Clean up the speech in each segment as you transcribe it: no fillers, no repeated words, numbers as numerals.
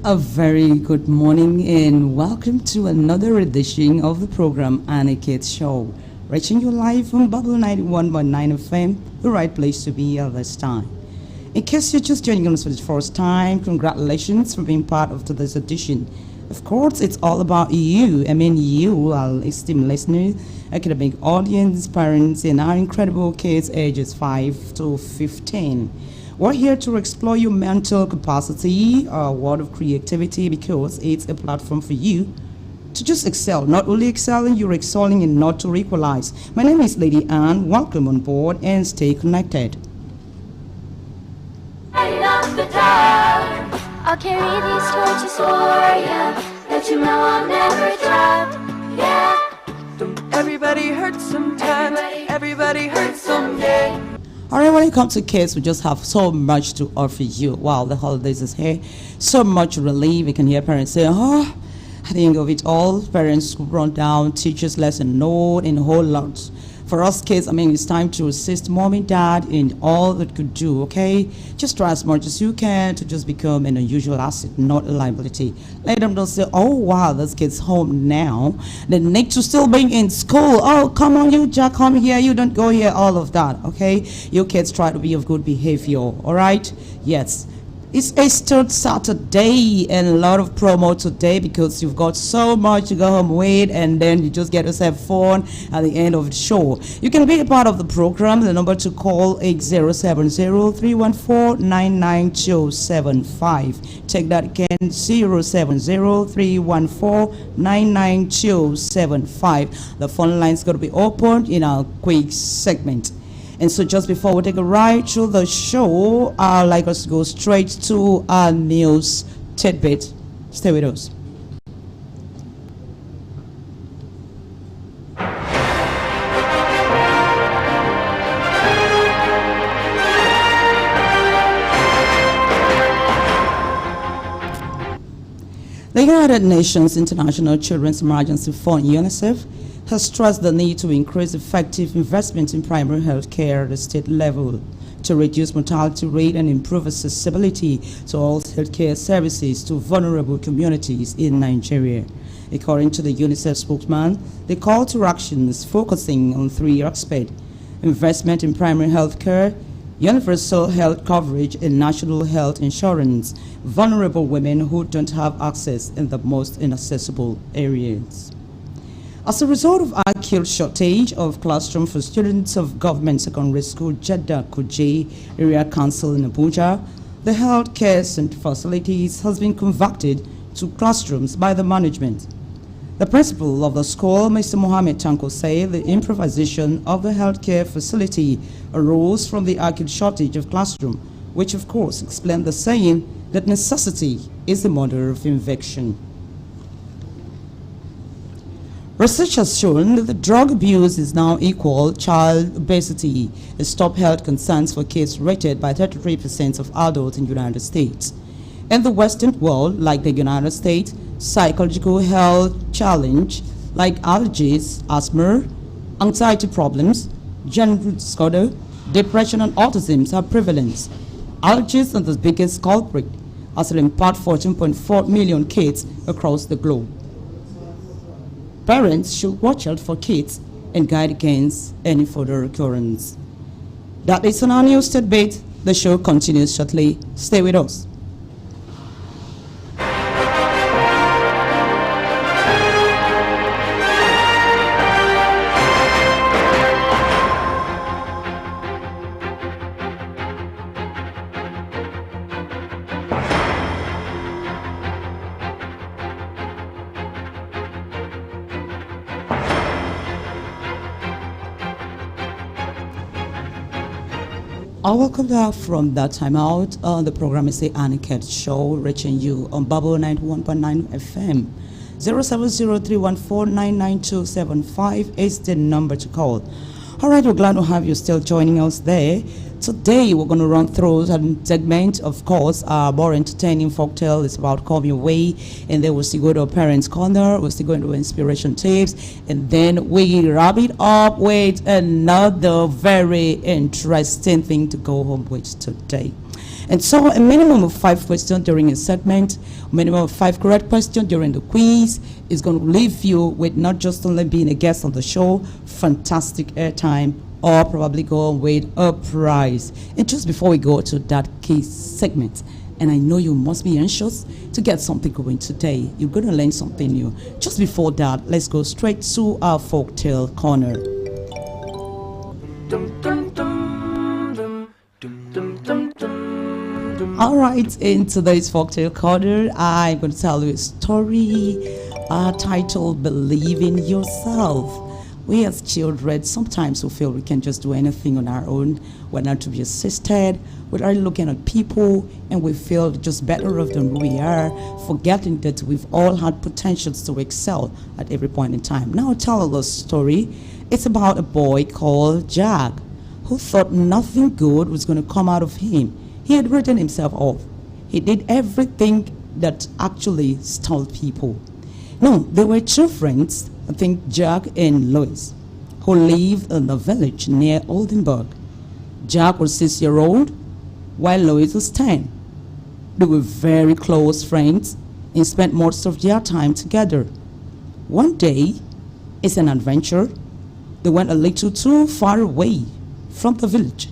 A very good morning and welcome to another edition of the program Annie Kids Show. Reaching you live from Bubble 91.9 FM, the right place to be at this time. In case you're just joining us for the first time, congratulations for being part of today's edition. Of course, it's all about you. I mean, you, our esteemed listeners, academic audience, parents, and our incredible kids ages 5 to 15. We're here to explore your mental capacity, a world of creativity, because it's a platform for you to just excel. Not only excelling, you're excelling and not to equalize. My name is Lady Anne. Welcome on board and stay connected. I'll carry these torches for you. Let you know I'll never drop. Yeah. Everybody hurts sometimes. Everybody hurts someday. Alright, when it comes to kids, we just have so much to offer you. Wow, the holidays is here. So much relief. You can hear parents say, oh, I think of it all. Parents run down, teachers lesson note, and a whole lot. For us kids, I mean, it's time to assist mom and dad in all that could do, okay? Just try as much as you can to just become an unusual asset, not a liability. Let them don't say, oh, wow, this kid's home now. They need to still be in school. Oh, come on, you Jack, come here. You don't go here, all of that, okay? You kids try to be of good behavior, all right? Yes. It's Easter Saturday and a lot of promo today because you've got so much to go home with and then you just get yourself fun at the end of the show. You can be a part of the program. The number to call is 070-314-99275. Take that again, 070-314-99275. The phone line is going to be opened in our quick segment. And so just before we take a ride through the show, I'd like us to go straight to our news tidbit. Stay with us. The United Nations International Children's Emergency Fund, UNICEF, has stressed the need to increase effective investment in primary health care at the state level to reduce mortality rate and improve accessibility to all healthcare services to vulnerable communities in Nigeria. According to the UNICEF spokesman, the call to action is focusing on three aspects: investment in primary health care, universal health coverage, and national health insurance, vulnerable women who don't have access in the most inaccessible areas. As a result of acute shortage of classrooms for students of Government Secondary School Jeddah Kuje Area Council in Abuja, the health care center facilities has been converted to classrooms by the management. The principal of the school, Mr. Mohammed Tanko, said the improvisation of the healthcare facility arose from the acute shortage of classroom, which of course explained the saying that necessity is the mother of invention. Research has shown that the drug abuse is now equal child obesity, as top health concerns for kids rated by 33% of adults in the United States. In the Western world, like the United States, psychological health challenge like allergies, asthma, anxiety problems, gender disorder, depression, and autism are prevalent. Allergies are the biggest culprit, as it impacts 14.4 million kids across the globe. Parents should watch out for kids and guide against any further occurrence. That is on our news tidbit. The show continues shortly. Stay with us. I welcome back from that time out. The program is the Annie Kids Show, reaching you on Bubble 91.9 FM. 070-314-99275 is the number to call. All right, we're glad to have you still joining us there. Today, we're going to run through a segment, of course, our more entertaining folktale is about Come Your Way, and then we'll still go to a Parents' Corner, we'll still go into inspiration tips, and then we wrap it up with another very interesting thing to go home with today. And so a minimum of 5 questions during a segment, minimum of 5 correct questions during the quiz is going to leave you with not just only being a guest on the show, fantastic airtime, or probably go with a prize. And just before we go to that quiz segment, and I know you must be anxious to get something going today. You're going to learn something new. Just before that, let's go straight to our folktale corner. Dum dum dum dum dum dum dum dum. All right, in today's folktale corner, I'm going to tell you a story titled Believe in Yourself. We as children, sometimes we feel we can just do anything on our own. We're not to be assisted. We're looking at people and we feel just better off than we are, forgetting that we've all had potentials to excel at every point in time. Now I'll tell a story. It's about a boy called Jack who thought nothing good was going to come out of him. He had written himself off. He did everything that actually stalled people. No, there were 2 friends, I think Jack and Lois, who lived in a village near Oldenburg. Jack was 6-year-old, while Lois was 10. They were very close friends and spent most of their time together. One day, it's an adventure. They went a little too far away from the village.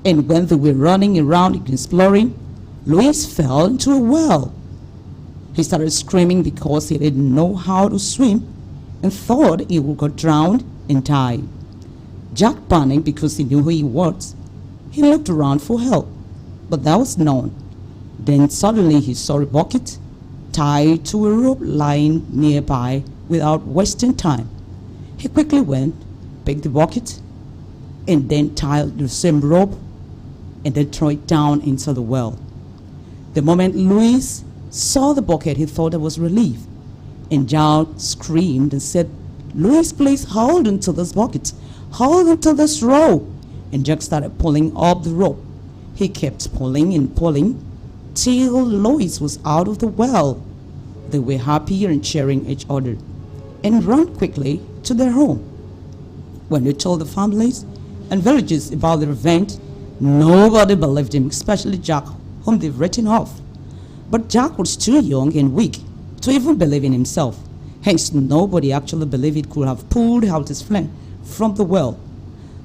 And when they were running around and exploring, Lois fell into a well. He started screaming because he didn't know how to swim and thought he would get drowned and die. Jack panicked because he knew who he was. He looked around for help, but there was none. Then suddenly he saw a bucket tied to a rope lying nearby without wasting time. He quickly went, picked the bucket, and then tied the same rope and then threw it down into the well. The moment Louis saw the bucket, he thought it was relief. And Jack screamed and said, "Louis, please hold onto this bucket. Hold onto this rope." And Jack started pulling up the rope. He kept pulling and pulling till Louis was out of the well. They were happy and cheering each other and ran quickly to their home. When they told the families and villages about the event, nobody believed him, especially Jack, whom they've written off. But Jack was too young and weak to even believe in himself. Hence, nobody actually believed he could have pulled out his friend from the well.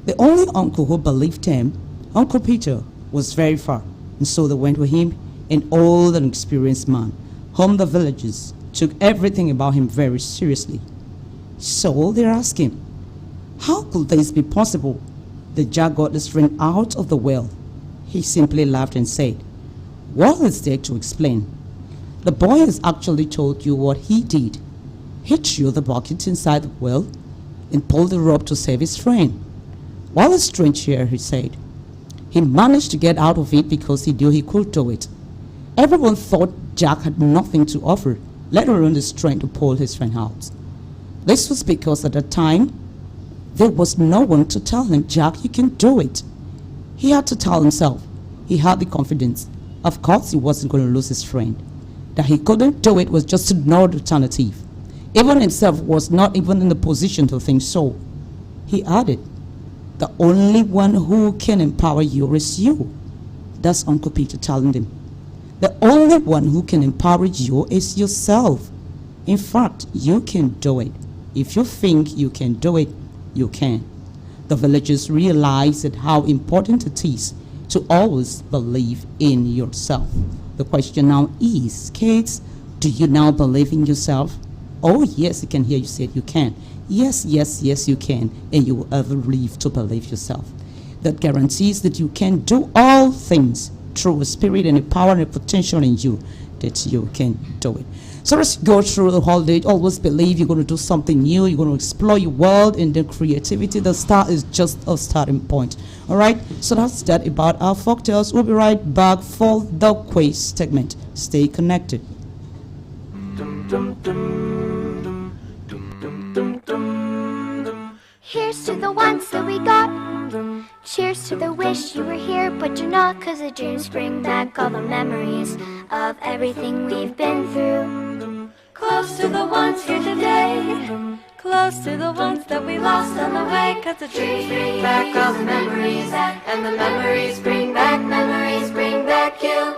The only uncle who believed him, Uncle Peter, was very far, and so they went with him, an old and experienced man, whom the villagers took everything about him very seriously. So they asked him, how could this be possible that Jack got his friend out of the well? He simply laughed and said, "What is there to explain? The boy has actually told you what he did. He threw the bucket inside the well and pulled the rope to save his friend. What is strange here," he said. "He managed to get out of it because he knew he could do it. Everyone thought Jack had nothing to offer, let alone the strength to pull his friend out. This was because at the time, there was no one to tell him, 'Jack, you can do it.' He had to tell himself. He had the confidence. Of course he wasn't going to lose his friend. That he couldn't do it was just no alternative. Even himself was not even in the position to think so." He added, "The only one who can empower you is you." That's Uncle Peter telling them. The only one who can empower you is yourself. In fact, you can do it. If you think you can do it, you can. The villagers realized how important it is to always believe in yourself. The question now is, kids, do you now believe in yourself? Oh yes, I can hear you say you can. Yes, yes, yes, you can, and you will ever live to believe yourself. That guarantees that you can do all things through a spirit and a power and a potential in you, that you can do it. So let's go through the whole day. Always believe you're going to do something new. You're going to explore your world and the creativity. The start is just a starting point. All right. So that's that about our folktales. We'll be right back for the quiz segment. Stay connected. Dum dum dum dum dum dum dum dum dum. Here's to the ones that we got. Cheers to the wish you were here, but you're not, 'cause the dreams bring back all the memories of everything we've been through. Close to the ones here today, close to the ones that we lost on the way, 'cause the dreams bring back all the memories, and the memories bring back, memories bring back. like you.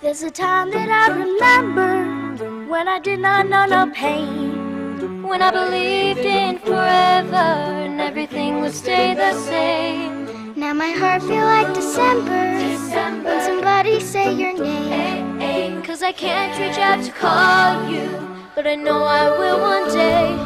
There's a time that I remember when I did not know no pain, when I believed in forever and everything would stay the same. Now my heart feel like December, when somebody say your name. Cause I can't reach out to call you, but I know I will one day.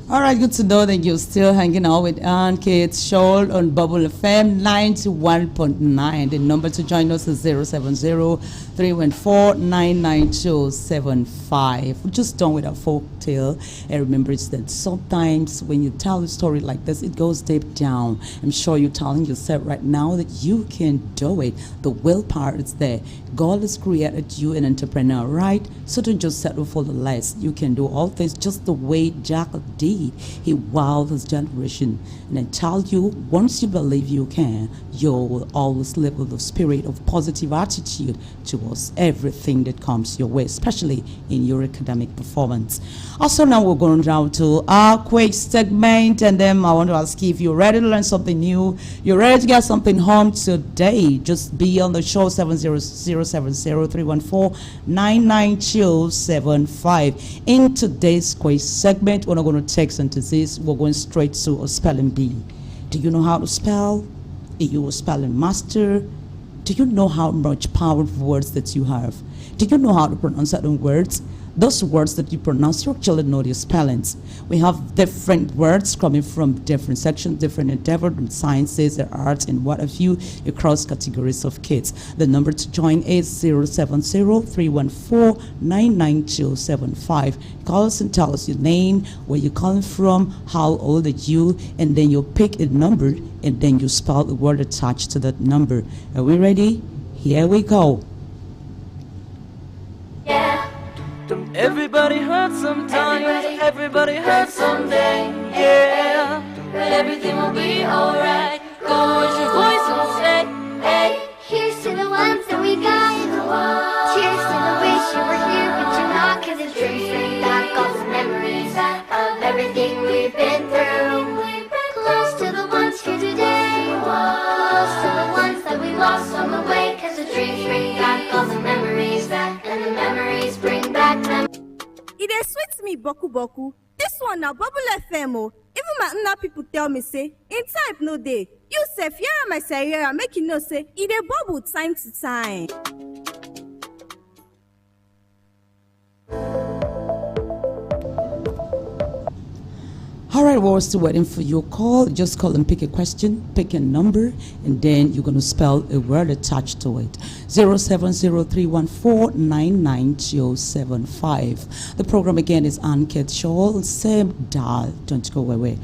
All right, good to know that you're still hanging out with Ann Kate Scholl on Bubble FM 91.9. The number to join us is 070-314-99275. We're just done with our folk tale. And remember, it's that sometimes when you tell a story like this, it goes deep down. I'm sure you're telling yourself right now that you can do it. The willpower is there. God has created you an entrepreneur, right? So don't just settle for the less. You can do all things just the way Jack did. He wowed his generation. And I tell you, once you believe you can, you will always live with the spirit of positive attitude towards everything that comes your way, especially in your academic performance. Also, now we're going down to our quick segment, and then I want to ask you if you're ready to learn something new, you're ready to get something home today, just be on the show 700-314-99275. In today's quiz segment, we're not going to take synthesis, we're going straight to a spelling bee. Do you know how to spell? Are you a spelling master? Do you know how much powerful words that you have? Do you know how to pronounce certain words? Those words that you pronounce, you actually know their spellings. We have different words coming from different sections, different endeavors, from sciences, and arts, and what have you, across categories of kids. The number to join is 070-314-99275. Call us and tell us your name, where you're calling from, how old are you, and then you pick a number, and then you spell the word attached to that number. Are we ready? Here we go. Everybody hurts sometimes, everybody hurts someday, yeah. But everything will be alright. Go with your voice and say, hey. Here's to the ones that we got. Cheers to the wish you were here, but you're not. Cause the dreams bring back all the memories of everything we've been through. Close to the ones here today, close to the ones that we lost on the way. Cause the dreams bring back all the memories, and the memories bring back memories. It is sweet me boku boku. This one now Bubble FM. Even my nna people tell me say, in type no day. You say fear my say make you know say it a bubble time to time. All right, well, we're still waiting for your call. Just call and pick a question, pick a number, and then you're going to spell a word attached to it. 070-314-99275. The program again is Ann Kate Scholl. Same dial. Don't go away.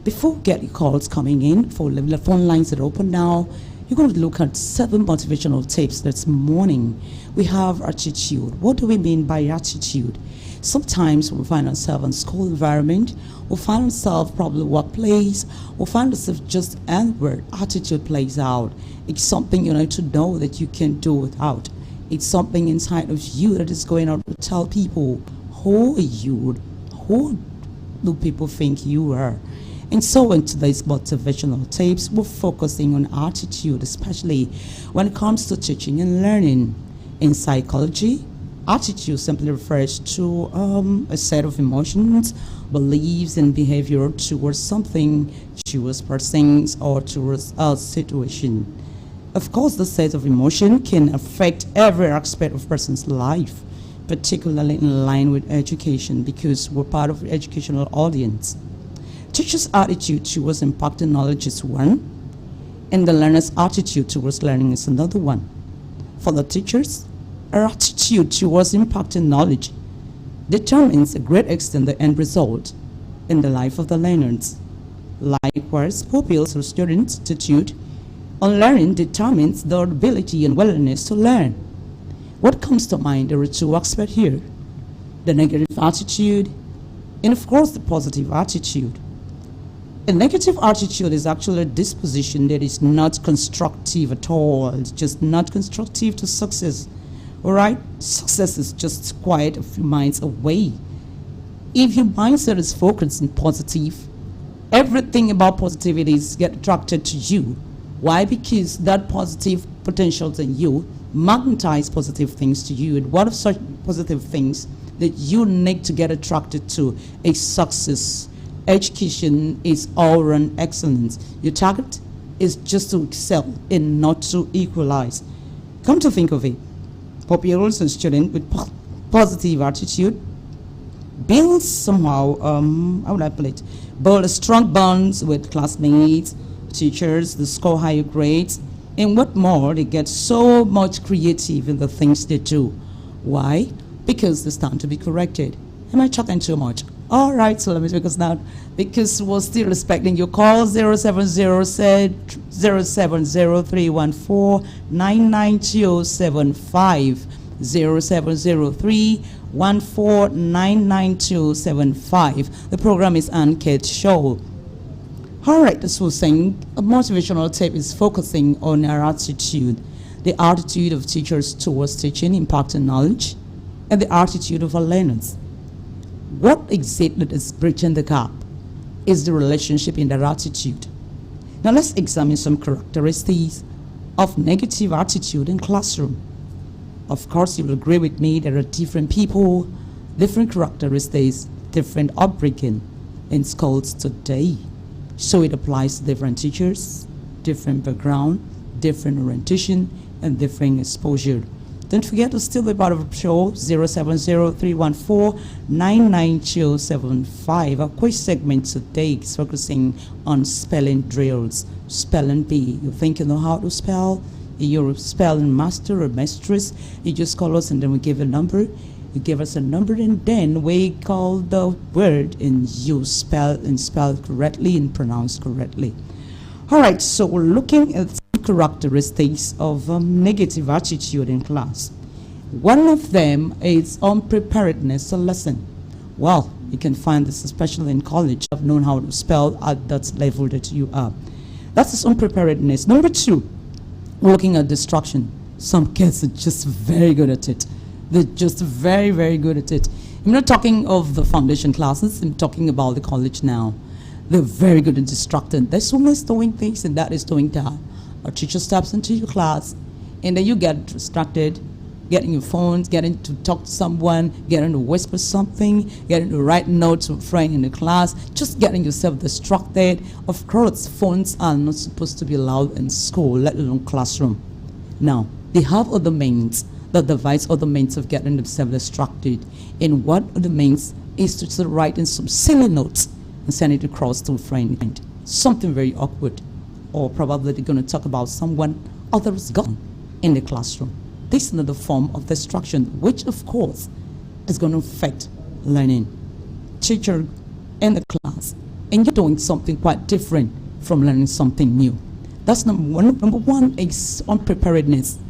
Before we get your calls coming in, for the phone lines that are open now, you're going to look at 7 motivational tips this morning. We have attitude. What do we mean by attitude? Sometimes we find ourselves in school environment, we find ourselves probably workplace, we find ourselves just anywhere. Attitude plays out. It's something you need to know that you can do without. It's something inside of you that is going out to tell people, who are you? Who do people think you are? And so in today's motivational tapes, we're focusing on attitude, especially when it comes to teaching and learning. In psychology, attitude simply refers to a set of emotions, beliefs, and behavior towards something, towards persons, or towards a situation. Of course, the set of emotion can affect every aspect of a person's life, particularly in line with education, because we're part of the educational audience. Teachers' attitude towards imparting knowledge is one, and the learner's attitude towards learning is another one. For the teachers, our attitude towards impacting knowledge determines a great extent the end result in the life of the learners. Likewise, pupils or students' attitude on learning determines their ability and willingness to learn. What comes to mind? There are 2 aspects here: the negative attitude and, of course, the positive attitude. A negative attitude is actually a disposition that is not constructive at all. It's just not constructive to success. All right? Success is just quite a few miles away. If your mindset is focused on positive, everything about positivity is get attracted to you. Why? Because that positive potentials in you, magnetize positive things to you. And one of such positive things that you need to get attracted to is success. Education is all-round excellence. Your target is just to excel and not to equalize. Come to think of it, pupils and students with positive attitude build somehow, how would I put it, build a strong bonds with classmates, teachers, they score higher grades, and what more, they get so much creative in the things they do. Why? Because they stand to be corrected. Am I chatting too much? All right, so let me because now, because we're still respecting your call. 070 said 07031499275 0703149275. The program is Anket Show. All right, this was saying a motivational tape is focusing on our attitude, the attitude of teachers towards teaching, impacting knowledge, and the attitude of our learners. What exactly is bridging the gap is the relationship in their attitude. Now let's examine some characteristics of negative attitude in classroom. Of course, you will agree with me, there are different people, different characteristics, different upbringing in schools today. So it applies to different teachers, different background, different orientation, and different exposure. Don't forget to still be part of the show, 070-314-99275. Our quick segment today is focusing on spelling drills. Spelling bee. You think you know how to spell? You're a spelling master or mistress. You just call us and then we give a number. You give us a number and then we call the word and you spell correctly and pronounce correctly. All right, so we're looking at characteristics of negative attitude in class. One of them is unpreparedness to listen. Well, you can find this especially in college. I've known how to spell at that level that you are. That's unpreparedness. Number two, looking at distraction. Some kids are just very good at it. They're just very, very good at it. I'm not talking of the foundation classes. I'm talking about the college now. They're very good at distracting. This one is doing things and that is doing that. A teacher steps into your class and then you get distracted, getting your phones, getting to talk to someone, getting to whisper something, getting to write notes to a friend in the class, just getting yourself distracted. Of course, phones are not supposed to be allowed in school, let alone classroom. Now, they have other means that devise other means of getting themselves distracted. And what are the means is to start writing some silly notes and send it across to a friend. Something very awkward. Or probably they're going to talk about someone others gone in the classroom. This is another form of distraction, which of course is going to affect learning. Teacher in the class, and you're doing something quite different from learning something new. That's number one. Number one is unpreparedness.